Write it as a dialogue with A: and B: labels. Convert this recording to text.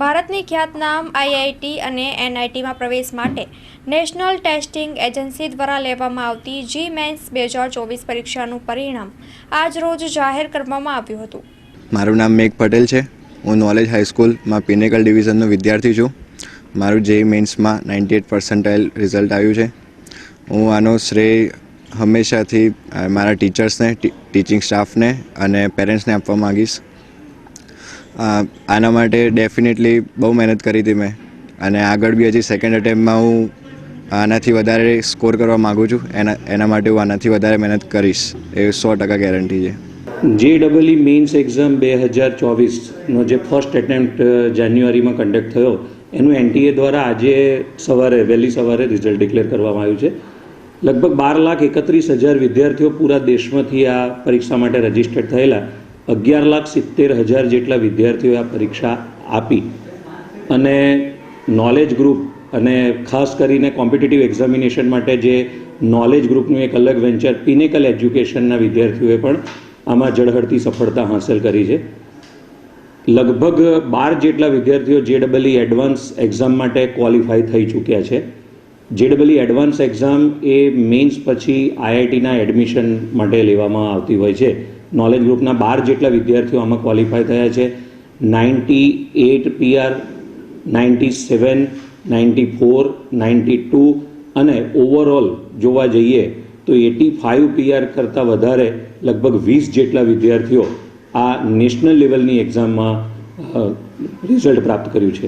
A: ભારતની ખ્યાતનામ આઈઆઈટી અને એનઆઈટીમાં પ્રવેશ માટે નેશનલ ટેસ્ટિંગ એજન્સી દ્વારા લેવામાં આવતી જી મેન્સ 2024 પરીક્ષાનું પરિણામ આજ રોજ જાહેર કરવામાં આવ્યું હતું.
B: મારું નામ મેઘ પટેલ છે. હું નોલેજ હાઈસ્કૂલમાં પિનેકલ ડિવિઝનનો વિદ્યાર્થી છું. મારું જેઈ મેન્સમાં 98% રિઝલ્ટ આવ્યું છે. હું આનો શ્રેય હંમેશાથી મારા ટીચર્સને, ટીચિંગ સ્ટાફને અને પેરેન્ટ્સને આપવા માગીશ. આના માટે ડેફિનેટલી બહુ મહેનત કરી હતી મેં, અને આગળ બી હજી સેકન્ડ અટેમ્પમાં હું આનાથી વધારે સ્કોર કરવા માગું છું. એના માટે હું આનાથી વધારે મહેનત કરીશ, એ 100% ગેરંટી છે.
C: JEE મેઇન્સ એક્ઝામ 2024નો જે ફર્સ્ટ એટેમ્પ્ટ જાન્યુઆરીમાં કન્ડક્ટ થયો, એનું NTA દ્વારા આજે વહેલી સવારે રિઝલ્ટ ડિક્લેર કરવામાં આવ્યું છે. લગભગ 12,31,000 વિદ્યાર્થીઓ પૂરા દેશમાંથી આ પરીક્ષા માટે રજીસ્ટર્ડ થયેલા. 11,70,000 જેટલા વિદ્યાર્થીઓએ આ પરીક્ષા આપી, અને નોલેજ ગ્રુપ અને ખાસ કરીને કોમ્પિટિટિવ એક્ઝામિનેશન માટે જે નોલેજ ગ્રુપનું એક અલગ વેન્ચર પિનેકલ એજ્યુકેશનના વિદ્યાર્થીઓએ પણ આમાં ઝળહળતી સફળતા હાંસલ કરી છે. લગભગ 12 જેટલા વિદ્યાર્થીઓ JEE એડવાન્સ એક્ઝામ માટે ક્વોલિફાય થઈ ચૂક્યા છે. JEE એડવાન્સ એક્ઝામ એ મેઇન્સ પછી આઈઆઈટીના એડમિશન માટે લેવામાં આવતી હોય છે. નોલેજ ગ્રુપના 12 જેટલા વિદ્યાર્થીઓ આમાં ક્વોલિફાય થયા છે. 98 PR, 97, 94, 92 અને ઓવરઓલ જોવા જઈએ તો 85 PR કરતાં વધારે લગભગ 20 જેટલા વિદ્યાર્થીઓ આ નેશનલ લેવલની એક્ઝામમાં રિઝલ્ટ પ્રાપ્ત કર્યું છે.